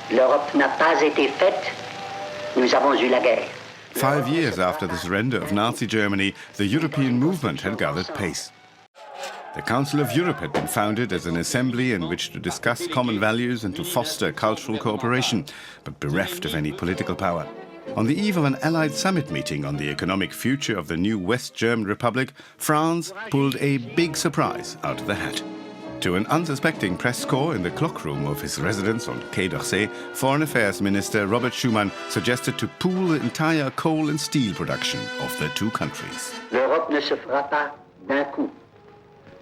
L'Europe n'a pas été faite, nous avons eu la guerre. 5 years after the surrender of Nazi Germany, the European movement had gathered pace. The Council of Europe had been founded as an assembly in which to discuss common values and to foster cultural cooperation, but bereft of any political power. On the eve of an Allied summit meeting on the economic future of the new West German Republic, France pulled a big surprise out of the hat. To an unsuspecting press corps in the cloakroom of his residence on Quai d'Orsay, Foreign Affairs Minister Robert Schuman suggested to pool the entire coal and steel production of the two countries. L'Europe ne se fera pas d'un coup,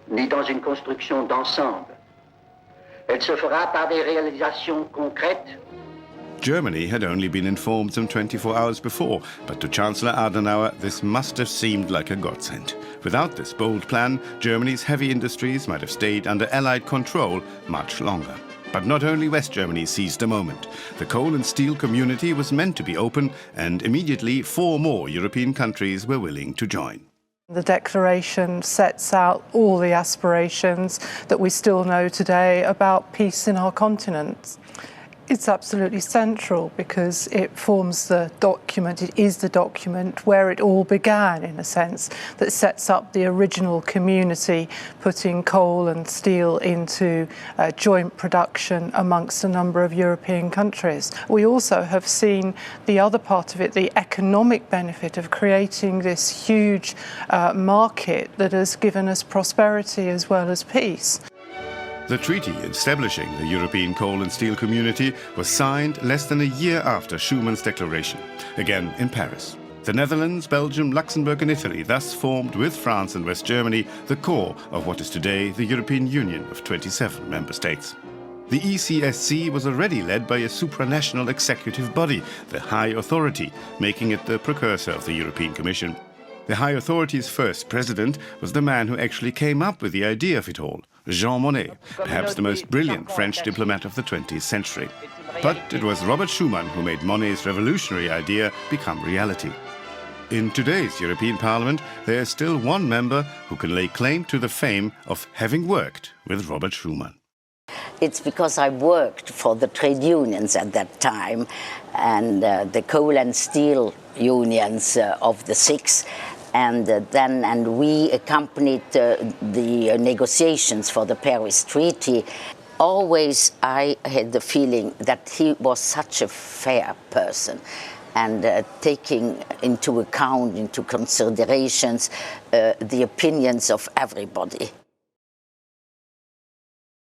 ni dans une construction d'ensemble. Elle se fera par des réalisations concrètes. Germany had only been informed some 24 hours before, but to Chancellor Adenauer this must have seemed like a godsend. Without this bold plan, Germany's heavy industries might have stayed under Allied control much longer. But not only West Germany seized the moment. The coal and steel community was meant to be open, and immediately 4 more European countries were willing to join. The declaration sets out all the aspirations that we still know today about peace in our continent. It's absolutely central because it forms the document, it is the document where it all began, in a sense, that sets up the original community, putting coal and steel into joint production amongst a number of European countries. We also have seen the other part of it, the economic benefit of creating this huge market that has given us prosperity as well as peace. The treaty establishing the European coal and steel community was signed less than a year after Schuman's declaration, again in Paris. The Netherlands, Belgium, Luxembourg and Italy thus formed with France and West Germany the core of what is today the European Union of 27 member states. The ECSC was already led by a supranational executive body, the High Authority, making it the precursor of the European Commission. The High Authority's first president was the man who actually came up with the idea of it all, Jean Monnet, perhaps the most brilliant French diplomat of the 20th century. But it was Robert Schuman who made Monnet's revolutionary idea become reality. In today's European Parliament, there is still one member who can lay claim to the fame of having worked with Robert Schuman. It's because I worked for the trade unions at that time and the coal and steel unions of the 6. And we accompanied the negotiations for the Paris Treaty. Always I had the feeling that he was such a fair person and taking into account, into considerations, the opinions of everybody.